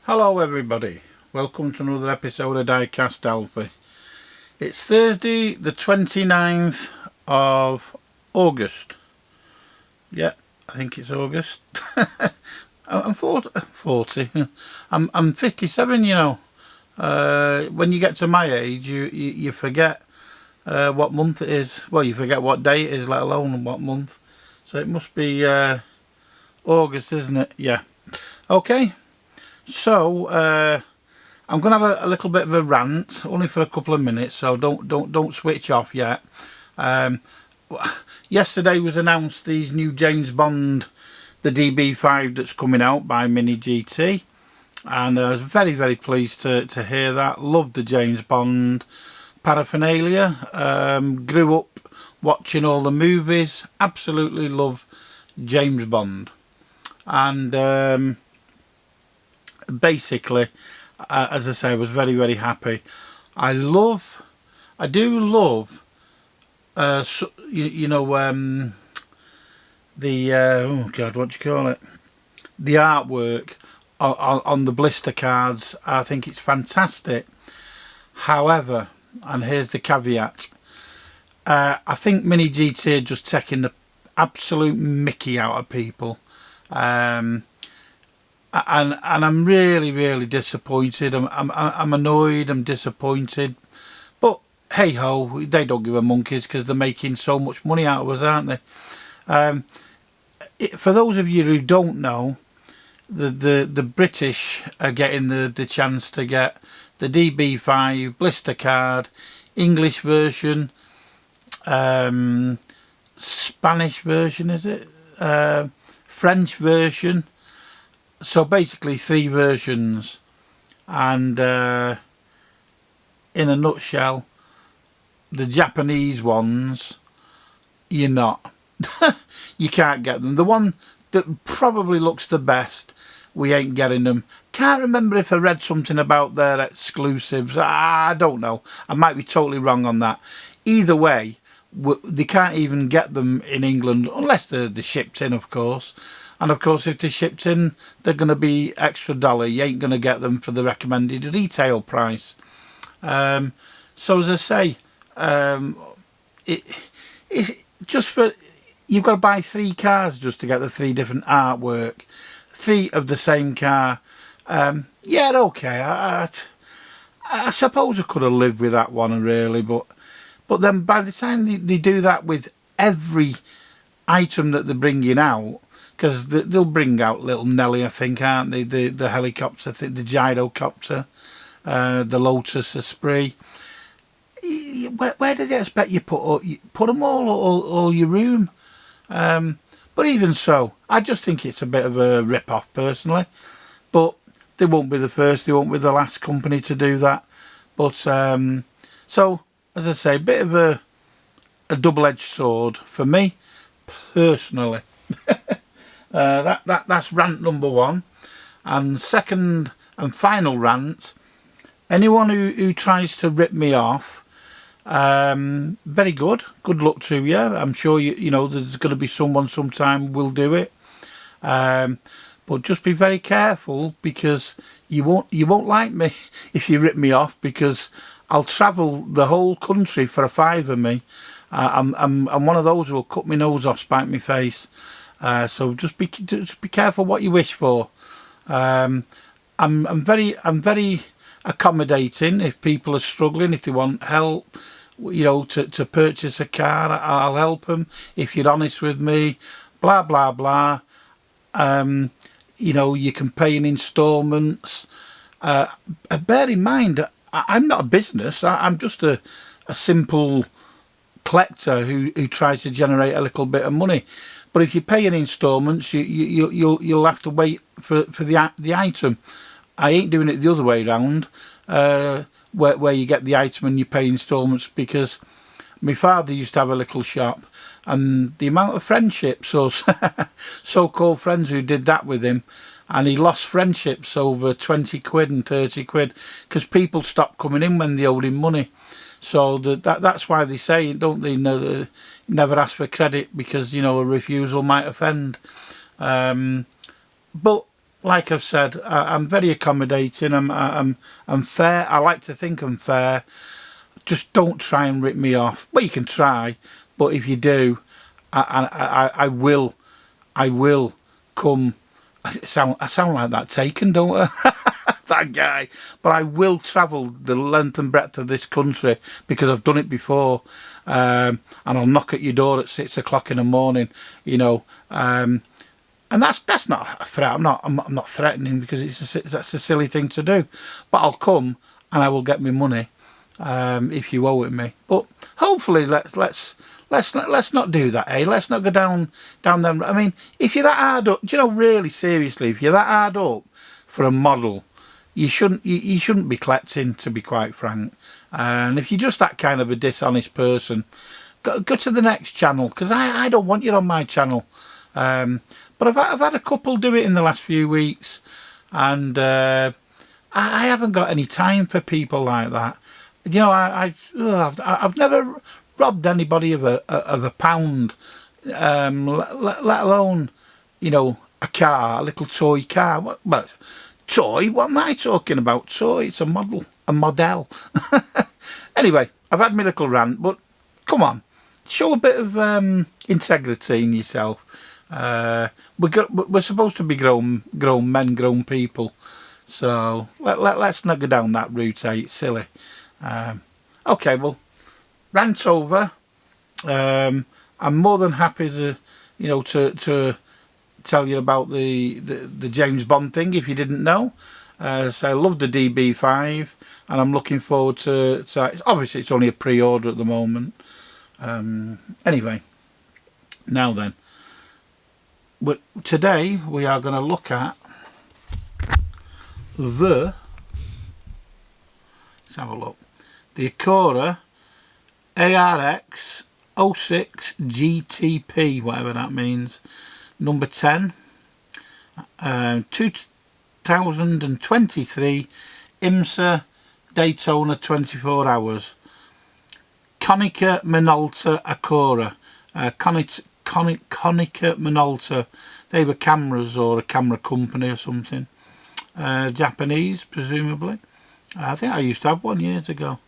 Hello everybody, welcome to another episode of Diecast Alfie. It's Thursday the 29th of August. Yeah, I think it's August. I'm 40. I'm 57, you know. When you get to my age, you forget what month it is. Well, you forget what day it is, let alone what month. So it must be August, isn't it? Yeah. Okay. So I'm going to have a little bit of a rant, only for a couple of minutes. So don't switch off yet. Yesterday was announced these new James Bond, the DB5 that's coming out by Mini GT, and I was very pleased to hear that. Loved the James Bond paraphernalia. Grew up watching all the movies. Absolutely love James Bond, and basically, as I say, I was very happy. I do love the oh god, what do you call it, the artwork on the blister cards. I think it's fantastic. However, and here's the caveat, I think Mini GT are just taking the absolute mickey out of people. And I'm really disappointed. I'm annoyed. I'm disappointed. But hey ho, they don't give a monkeys because they're making so much money out of us, aren't they? For those of you who don't know, the British are getting the chance to get the DB5 blister card, English version, Spanish version, is it? French version. So basically 3 versions, and in a nutshell, the Japanese ones, you're not. You can't get them. The one that probably looks the best, we ain't getting them. Can't remember if I read something about their exclusives. I don't know. I might be totally wrong on that. Either way, they can't even get them in England unless they're shipped in, of course. And of course, if they're shipped in, they're going to be extra dollar. You ain't going to get them for the recommended retail price. So as I say, it's just for, you've got to buy 3 cars just to get the 3 different artwork, 3 of the same car. Yeah, okay. I suppose I could have lived with that one, really, but then by the time they do that with every item that they're bringing out, because they'll bring out little Nelly, I think, aren't they? The helicopter, the gyrocopter, the Lotus Esprit. Where do they expect you put them all your room? But even so, I just think it's a bit of a rip-off personally. But they won't be the first, they won't be the last company to do that. But so, as I say, a bit of a double-edged sword for me personally. That's rant number 1. And second and final rant, anyone who tries to rip me off, very good luck to you. I'm sure you know there's going to be someone sometime will do it, but just be very careful, because you won't like me if you rip me off, because I'll travel the whole country for a fiver. Me, I'm one of those who will cut my nose off, spite my face. So just be careful what you wish for. I'm very accommodating. If people are struggling, if they want help, you know, to purchase a car, I'll help them. If you're honest with me, blah blah blah. You know, you can pay in instalments. Bear in mind, I'm not a business. I'm just a simple collector who tries to generate a little bit of money. But if you pay in instalments, you'll have to wait for the item. I ain't doing it the other way round, where you get the item and you pay instalments, because my father used to have a little shop, and the amount of friendships or so-called friends who did that with him, and he lost friendships over 20 quid and 30 quid because people stopped coming in when they owed him money. So that's why they say, don't they, never ask for credit, because, you know, a refusal might offend. But like I've said, I'm very accommodating. I'm fair. I like to think I'm fair. Just don't try and rip me off. Well, you can try, but if you do, I will come. I sound like that Taken, don't I? That guy. But I will travel the length and breadth of this country because I've done it before, and I'll knock at your door at 6 o'clock in the morning, you know. And that's not a threat. I'm not threatening, because that's a silly thing to do. But I'll come and I will get my money if you owe it me. But hopefully let's not do that, eh? Let's not go down them. I mean, if you're that hard up, do you know, really seriously, if you're that hard up for a model, you shouldn't be collecting, to be quite frank. And if you're just that kind of a dishonest person, go to the next channel, because I don't want you on my channel. But I've had a couple do it in the last few weeks, and I haven't got any time for people like that. You know, I've never robbed anybody of a pound, let alone, you know, a car, a little toy car. But toy? What am I talking about? Toy? It's a model. Anyway, I've had my little rant, but come on, show a bit of integrity in yourself. We're supposed to be grown men, grown people, so let's not go down that route, eh? It's silly. Okay, well, rant over. I'm more than happy to, you know, to tell you about the James Bond thing, if you didn't know. So I love the DB5, and I'm looking forward to obviously it's only a pre-order at the moment. Anyway, now then, but today we are going to look at let's have a look, the Acura ARX-06 GTP, whatever that means, number 10, 2023 IMSA Daytona 24 hours. Konica Minolta Acura. Konica Minolta. They were cameras, or a camera company or something. Japanese, presumably. I think I used to have one years ago.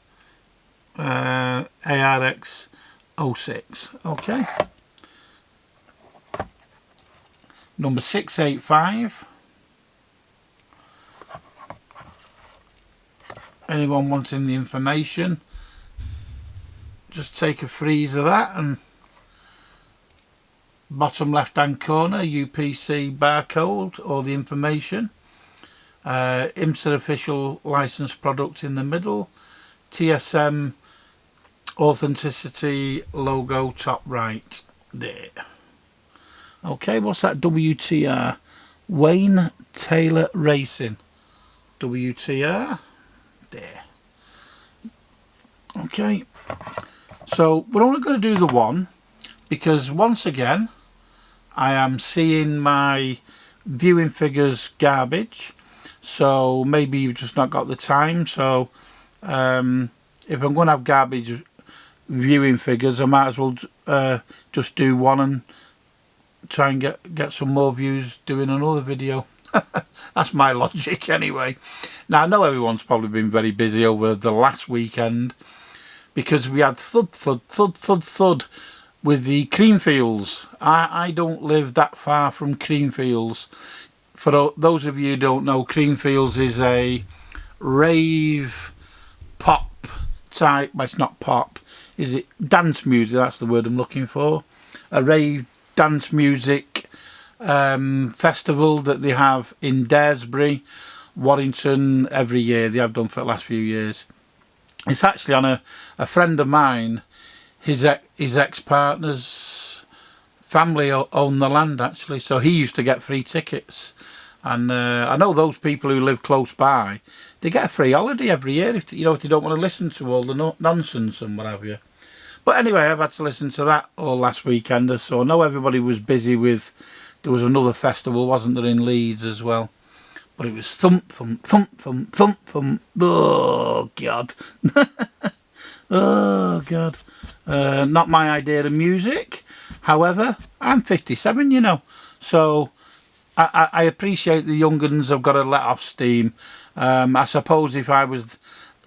ARX-06. Okay. Number 685. Anyone wanting the information, just take a freeze of that, and bottom left hand corner, UPC barcode, or the information. IMSA official licensed product in the middle. TSM authenticity logo top right there. Okay, what's that? WTR? Wayne Taylor Racing. WTR there. Okay, so we're only going to do the one, because once again I am seeing my viewing figures garbage. So maybe you've just not got the time. So if I'm going to have garbage viewing figures, I might as well just do one and try and get some more views doing another video. That's my logic anyway. Now I know everyone's probably been very busy over the last weekend, because we had thud with the Creamfields. I don't live that far from Creamfields. For those of you who don't know, Creamfields is a rave pop type, but it's not pop, is it? Dance music, that's the word I'm looking for. A rave dance music festival that they have in Daresbury, Warrington, every year. They have done for the last few years. It's actually on a friend of mine, his ex-partner's family own the land, actually, so he used to get free tickets. And I know those people who live close by, they get a free holiday every year, if they don't want to listen to all the nonsense and what have you. But anyway, I've had to listen to that all last weekend, so I know everybody was busy with, there was another festival, wasn't there, in Leeds as well. But it was thump, thump, thump, thump, thump, thump. Oh, God. Oh, God. Not my idea of music. However, I'm 57, you know. So I appreciate the young uns have got to let off steam. I suppose if I was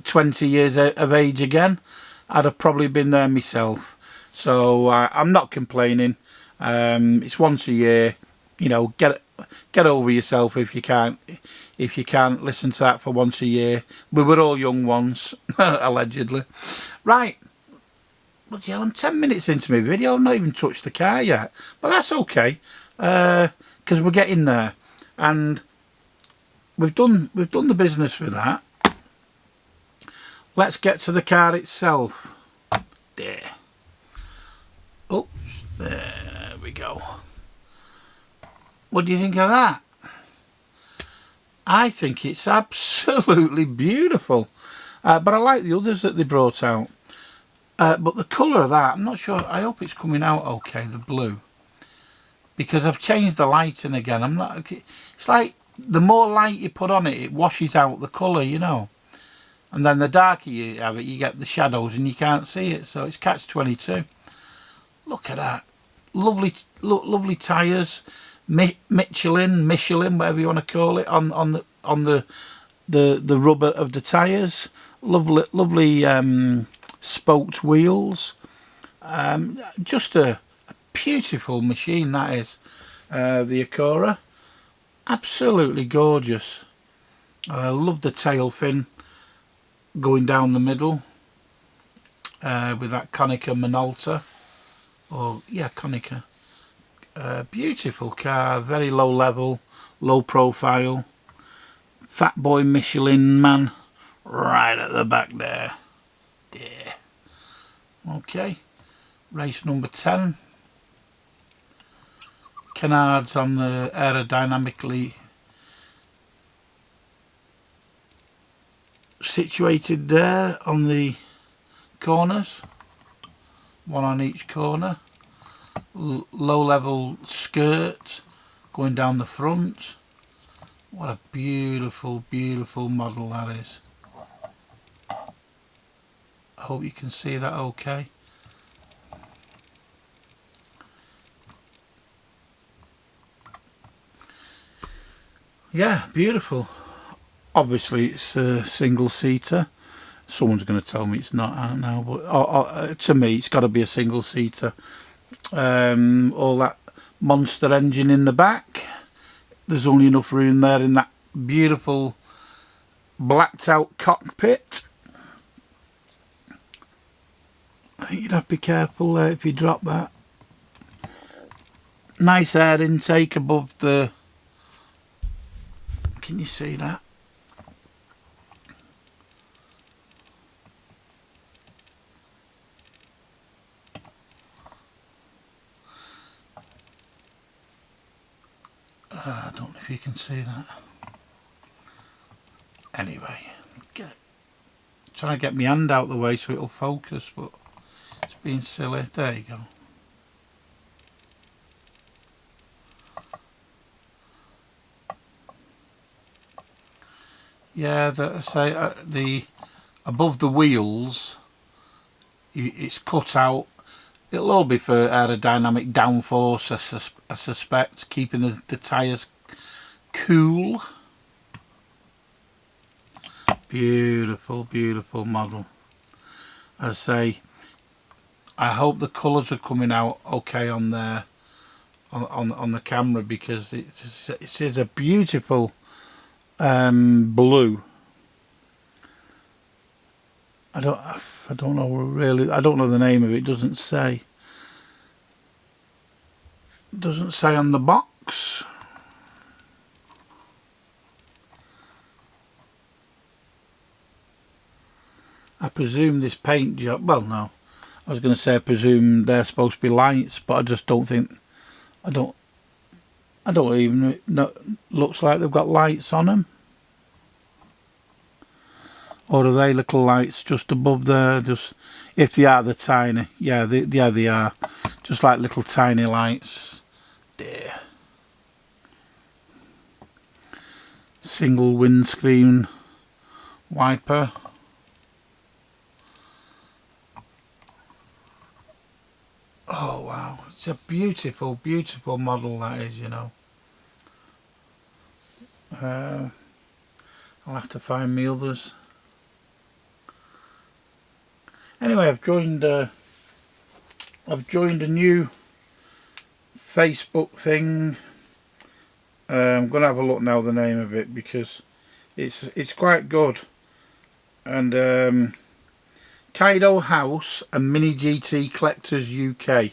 20 years of age again, I'd have probably been there myself. So I'm not complaining. It's once a year. You know, get over yourself if you can't. If you can't listen to that for once a year. We were all young once, allegedly. Right. Bloody hell, I'm 10 minutes into my video. I've not even touched the car yet. But that's okay. Because we're getting there. And we've done the business with that. Let's get to the car itself. There. Oops. There we go. What do you think of that? I think it's absolutely beautiful. But I like the others that they brought out. But the colour of that, I'm not sure. I hope it's coming out okay, the blue. Because I've changed the lighting again. I'm not. It's like the more light you put on it, it washes out the colour, you know. And then the darker you have it, you get the shadows and you can't see it. So it's catch-22. Look at that. Lovely tyres. Michelin, whatever you want to call it, on the rubber of the tyres. Lovely spoked wheels. Just a beautiful machine that is. The Acura. Absolutely gorgeous. I love the tail fin going down the middle with that Konica Minolta. Or yeah, Konica. Beautiful car, very low level, low profile. Fat boy Michelin man right at the back there. Yeah. Okay, race number 10. Canards on the aerodynamically situated there on the corners, one on each corner. Low level skirt going down the front. What a beautiful model that is. I hope you can see that okay. Yeah, beautiful. Obviously it's a single seater. Someone's going to tell me it's not, I don't know, but to me it's got to be a single seater. All that monster engine in the back. There's only enough room there in that beautiful blacked out cockpit. I think you'd have to be careful there if you drop that. Nice air intake above the... Can you see that? I don't know if you can see that. Anyway, trying to get my hand out the way so it'll focus, but it's being silly. There you go. Yeah, the above the wheels, it's cut out. It'll all be for aerodynamic downforce, I suspect, keeping the tyres cool. Beautiful model. As I say, I hope the colours are coming out okay on there, on the camera, because it is a beautiful blue. I don't know really. I don't know the name of it. It doesn't say. It doesn't say on the box. I presume this paint job. Well, no. I was going to say I presume they're supposed to be lights, but I just don't think. I don't even know. Looks like they've got lights on them. Or are they little lights just above there? Just if they are, they're tiny. Yeah, they are. Just like little tiny lights. There. Single windscreen wiper. Oh wow, it's a beautiful model that is, you know. I'll have to find me others. Anyway, I've joined a new Facebook thing. I'm going to have a look now the name of it, because it's quite good. And Kaido House and Mini GT Collectors UK,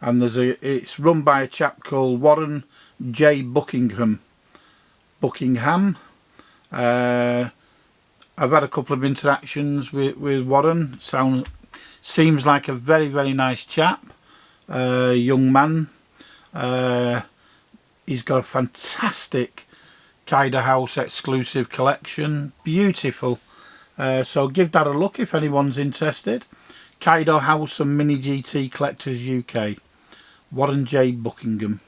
and it's run by a chap called Warren J. Buckingham. I've had a couple of interactions with Warren. Seems like a very, very nice chap, young man. He's got a fantastic Kaido House exclusive collection, beautiful. So give that a look if anyone's interested. Kaido House and Mini GT Collectors UK, Warren J. Buckingham.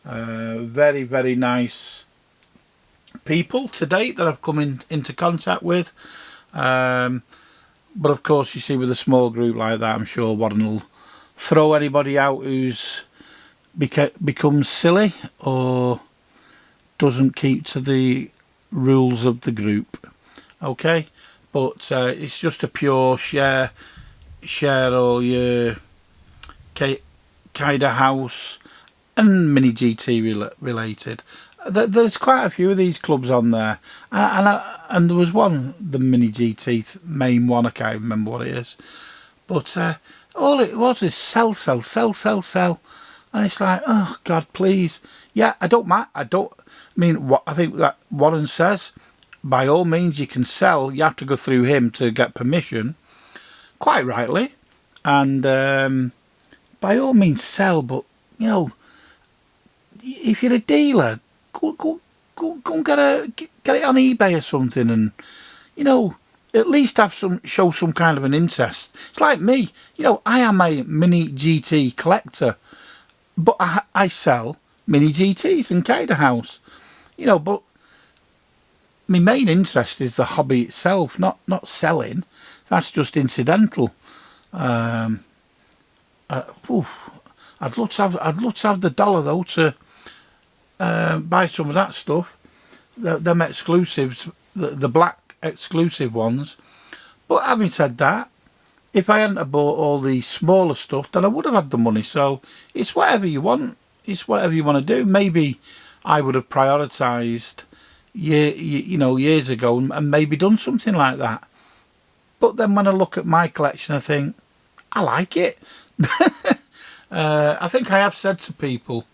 Very, very nice people to date that I've come into contact with. But of course, you see, with a small group like that, I'm sure Warren will throw anybody out who's becomes silly or doesn't keep to the rules of the group. Okay, but it's just a pure share all your Kaido House and Mini GT related. There's quite a few of these clubs on there, and there was one, the Mini GT main one, I can't remember what it is, but all it was is sell, and it's like, oh God, please. Yeah, I don't mean what I think that Warren says. By all means, you can sell. You have to go through him to get permission, quite rightly, and by all means sell. But you know, if you're a dealer, go and get it on eBay or something, and you know, at least show some kind of an interest. It's like me, you know, I am a Mini GT collector, but I sell Mini GTs and Kaido House, you know, but my main interest is the hobby itself, not selling. That's just incidental. I'd love to have the dollar though to buy some of that stuff, them exclusives, the black exclusive ones. But having said that, if I hadn't bought all the smaller stuff, then I would have had the money. So it's whatever you want. It's whatever you want to do. Maybe I would have prioritised years ago and maybe done something like that. But then when I look at my collection, I think I like it. I think I have said to people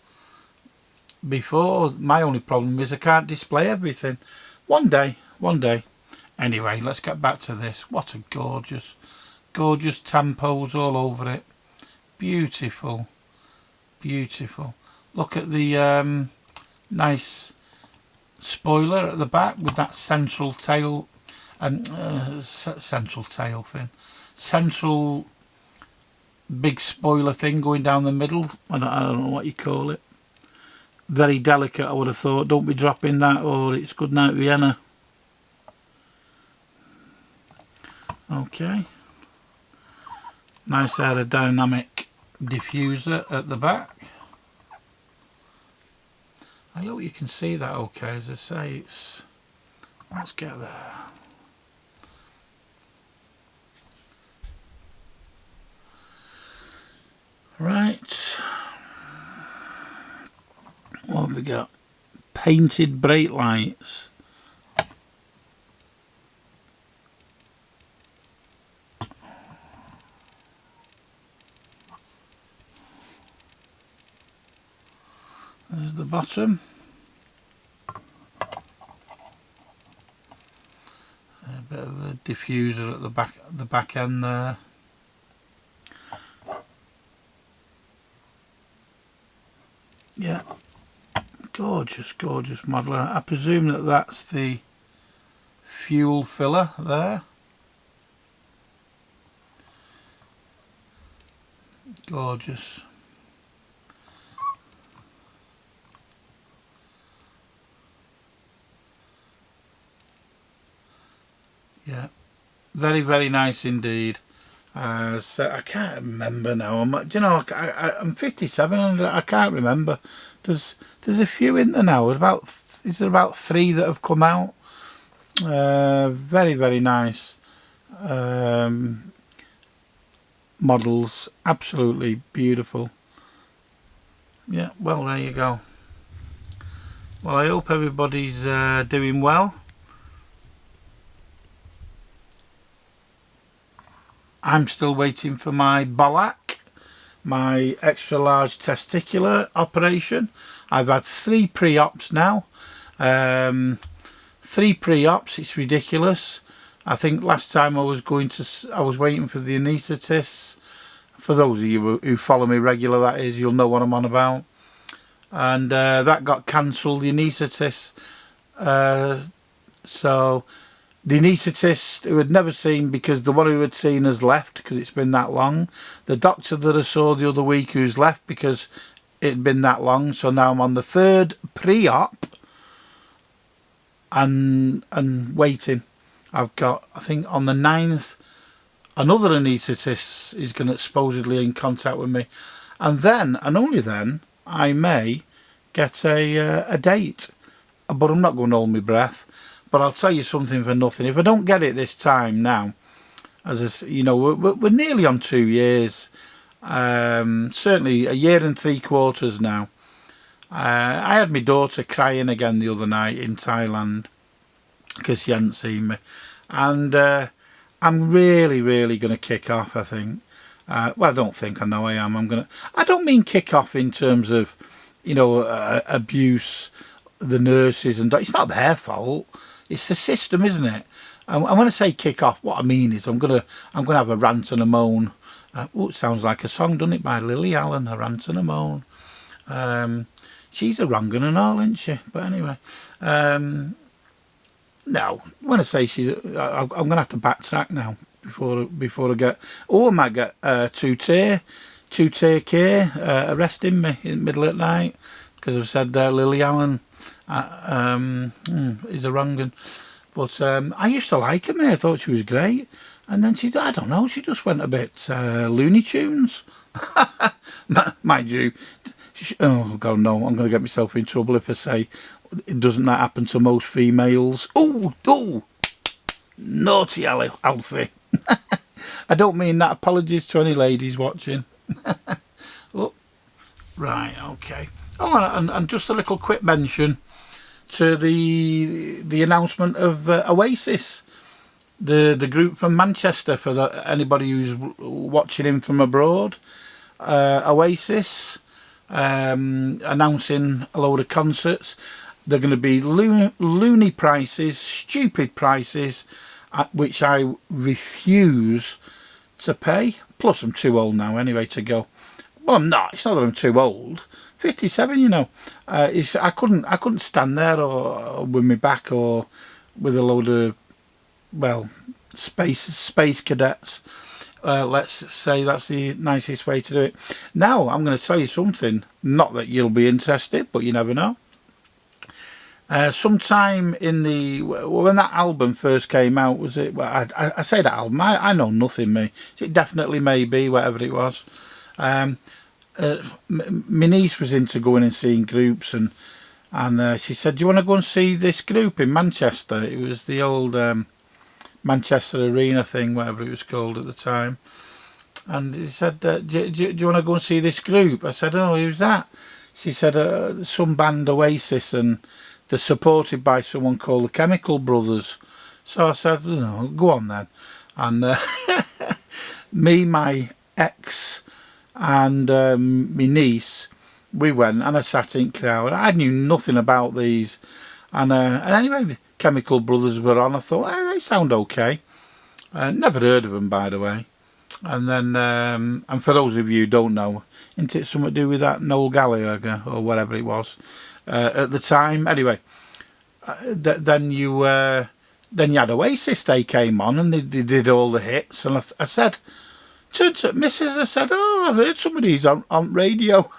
before, my only problem is I can't display everything. One day. Anyway, let's get back to this. What a gorgeous tampos all over it. Beautiful. Look at the nice spoiler at the back with that central tail and central big spoiler thing going down the middle. I don't know what you call it. Very delicate, I would have thought. Don't be dropping that, or it's good night Vienna. Okay, nice aerodynamic diffuser at the back. I hope you can see that okay. As I say, let's get there. Right, what have we got? Painted brake lights. There's the bottom. A bit of the diffuser at the back end there. Yeah, gorgeous modeler. I presume that's the fuel filler there. Gorgeous. Yeah, very nice indeed. So I can't remember now. I'm 57 and I can't remember. There's a few in there now. About is there about 3 that have come out. Very, very nice models, absolutely beautiful. Yeah, well, there you go. Well, I hope everybody's doing well. I'm still waiting for my BOLAC, my extra large testicular operation. I've had 3 pre-ops now. 3 pre-ops, it's ridiculous. I think last time I was waiting for the anaesthetist. For those of you who follow me regular, that is, you'll know what I'm on about. And that got cancelled, the anaesthetist. So the anaesthetist who had never seen, because the one who had seen has left because it's been that long. The doctor that I saw the other week who's left because it had been that long. So now I'm on the 3rd pre-op and waiting. I've got, I think on the 9th, another anaesthetist is going to supposedly in contact with me, and then, and only then, I may get a date. But I'm not going to hold my breath. But I'll tell you something for nothing. If I don't get it this time now, as I, you know, we're nearly on 2 years. Certainly a year and 3/4 now. I had my daughter crying again the other night in Thailand because she hadn't seen me, and I'm really going to kick off, I think. Well, I don't think, I know I am. I don't mean kick off in terms of, you know, abuse the nurses, and it's not their fault. It's the system, isn't it? And when I say kick off, what I mean is I'm gonna have a rant and a moan. Oh, it sounds like a song, doesn't it, by Lily Allen, a rant and a moan. She's a wrong un and all, isn't she? But anyway, no, when I say she's, I'm going to have to backtrack now before I get, I might get 2-tier care arresting me in the middle of the night because I've said Lily Allen is a wrong un. But I used to like her, mate. I thought she was great. And then I don't know, she just went a bit Looney Tunes. Mind you, oh God, no, I'm going to get myself in trouble if I say it doesn't that happen to most females. Oh, naughty Alfie. I don't mean that. Apologies to any ladies watching. Oh, right, okay. Oh, and just a little quick mention to the announcement of Oasis, the group from Manchester, for anybody who's watching in from abroad. Oasis announcing a load of concerts. They're going to be loony prices, stupid prices, which I refuse to pay. Plus, I'm too old now anyway to go. Well, I'm not. It's not that I'm too old. 57, you know. I couldn't stand there or with my back or with a load of, well, space cadets. Let's say that's the nicest way to do it. Now, I'm going to tell you something. Not that you'll be interested, but you never know. Sometime when that album first came out, was it? Well, I say that album. I know nothing. Me, it definitely may be whatever it was. My niece was into going and seeing groups, and she said, "Do you want to go and see this group in Manchester?" It was the old Manchester Arena thing, whatever it was called at the time. And he said, do you want to go and see this group? I said, "Oh, who's that?" She said, "Some band, Oasis, and they're supported by someone called the Chemical Brothers." So I said, "Go on then." And me, my ex, and my niece, we went, and I sat in crowd. I knew nothing about these, and anyway, the Chemical Brothers were on. I thought, hey, they sound okay. Never heard of them, by the way. And then, and for those of you who don't know, isn't it something to do with that Noel Gallagher or whatever it was at the time? Anyway, then you had Oasis. They came on and they did all the hits, and I said, turned to Mrs. I said, "Oh, I've heard some of these on radio."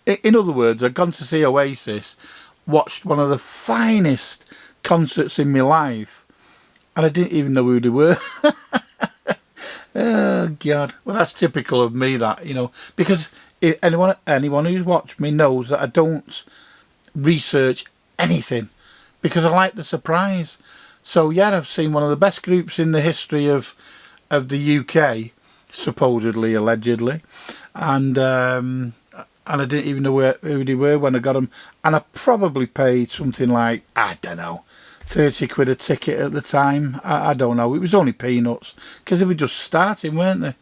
In other words, I'd gone to see Oasis, watched one of the finest concerts in my life, and I didn't even know who they were. Oh God! Well, that's typical of me, that, you know, because anyone who's watched me knows that I don't research anything, because I like the surprise. So yeah, I've seen one of the best groups in the history of the UK, supposedly, allegedly, and I didn't even know who they were when I got them, and I probably paid something like, I don't know, 30 quid a ticket at the time. I don't know, it was only peanuts, because they were just starting, weren't they?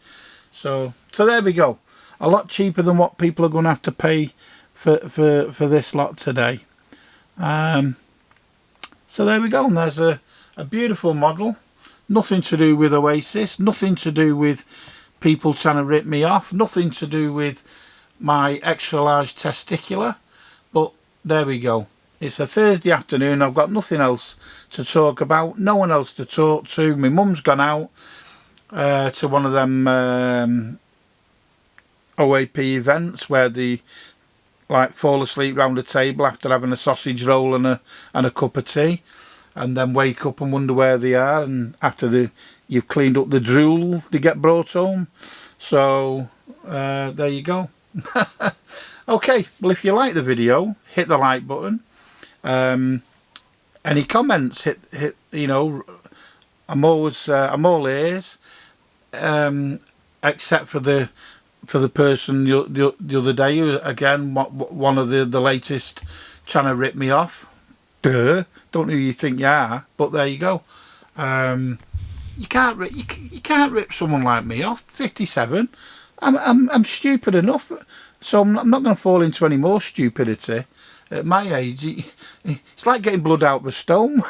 So there we go, a lot cheaper than what people are going to have to pay for this lot today. So there we go, and there's a beautiful model. Nothing to do with Oasis, nothing to do with people trying to rip me off, nothing to do with my extra large testicular, but there we go. It's a Thursday afternoon, I've got nothing else to talk about, no one else to talk to. My mum's gone out to one of them OAP events where they like fall asleep round a table after having a sausage roll and a cup of tea, and then wake up and wonder where they are, and after you've cleaned up the drool, they get brought home. So there you go. Okay, well, if you like the video, hit the like button. Any comments, hit you know, I'm all ears, except for the person the other day who, again, one of the latest, trying to rip me off. Duh, don't know who you think you are, but there you go. You can't rip someone like me off. 57. I'm stupid enough, so I'm not going to fall into any more stupidity at my age. It's like getting blood out of a stone.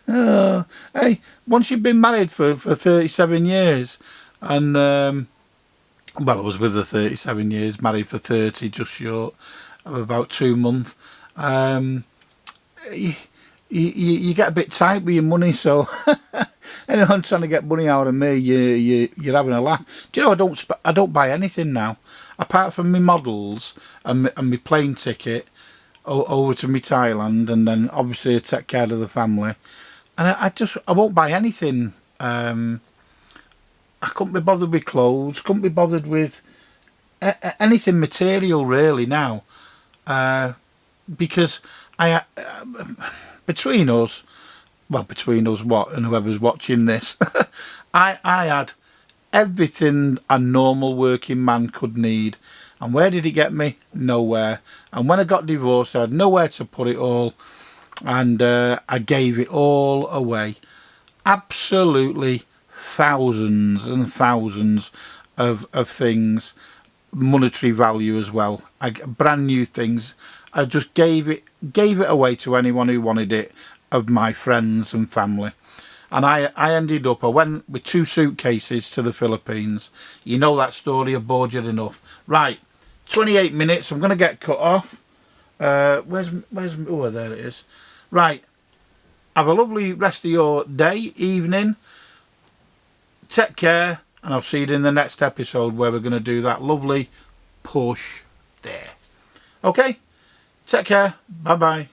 Hey, once you've been married for 37 years, and well, I was with her 37 years, married for 30, just short of about 2 months. You get a bit tight with your money, so anyone trying to get money out of me, you're having a laugh. Do you know, I don't buy anything now, apart from my models and my plane ticket over to me Thailand, and then obviously I take care of the family, and I won't buy anything. I couldn't be bothered with clothes, couldn't be bothered with anything material really now, because between us what, and whoever's watching this, I had everything a normal working man could need, and where did it get me? Nowhere. And when I got divorced, I had nowhere to put it all, and I gave it all away. Absolutely thousands and thousands of things, monetary value as well. Brand new things. I just gave it away to anyone who wanted it, of my friends and family. And I ended up, I went with 2 suitcases to the Philippines. You know that story, I've bored you enough. Right, 28 minutes, I'm going to get cut off. Where's oh, there it is. Right, have a lovely rest of your day, evening. Take care, and I'll see you in the next episode where we're going to do that lovely push there. Okay, take care, bye bye.